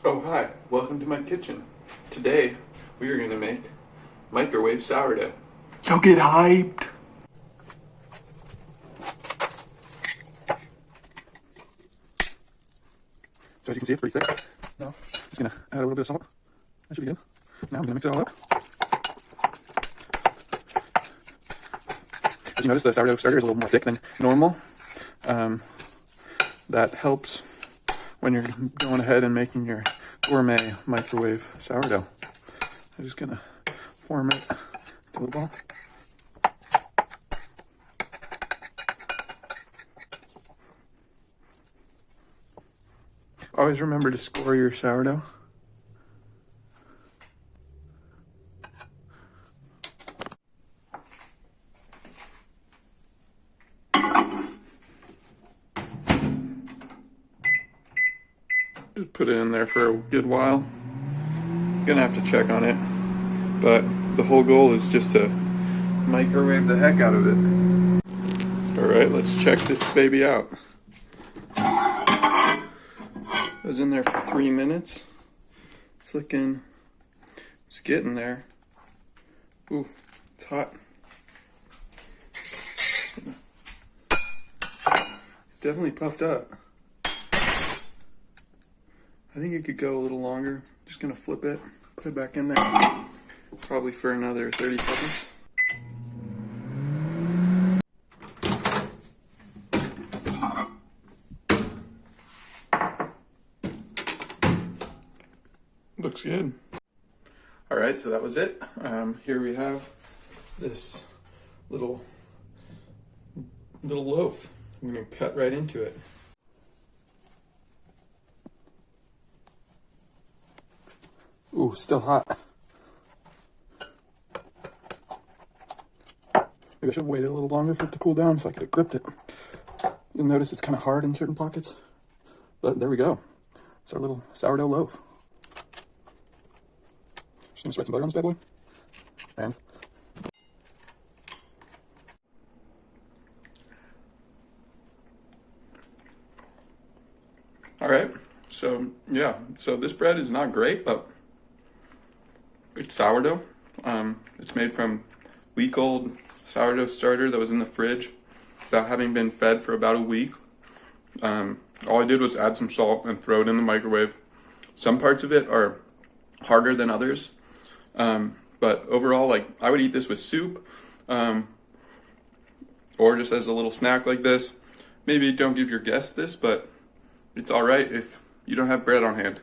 Oh hi, welcome to my kitchen. Today we are going to make microwave sourdough. So get hyped! So as you can see, it's pretty thick. Now, just gonna add a little bit of salt. That should be good. Now I'm gonna mix it all up. As you notice, the sourdough starter is a little more thick than normal. That helps when you're going ahead and making your gourmet microwave sourdough. I'm just gonna form it into a little ball. Always remember to score your sourdough. Just put it in there for a good while. Gonna have to check on it, but the whole goal is just to microwave the heck out of it. Alright, let's check this baby out. It was in there for 3 minutes. It's getting there. Ooh, it's hot. Definitely puffed up. I think it could go a little longer. Just gonna flip it, put it back in there. Probably for another 30 seconds. Looks good. Alright, so that was it. Here we have this little loaf. I'm going to cut right into it. Ooh, still hot. Maybe I should have waited a little longer for it to cool down so I could have gripped it. You'll notice it's kind of hard in certain pockets. But there we go. It's our little sourdough loaf. Just gonna spread some butter on this bad boy. And alright, so yeah, so this bread is not great, but it's sourdough. It's made from week-old sourdough starter that was in the fridge without having been fed for about a week. All I did was add some salt and throw it in the microwave. Some parts of it are harder than others. But overall, I would eat this with soup, or just as a little snack like this. Maybe don't give your guests this, but it's alright if you don't have bread on hand.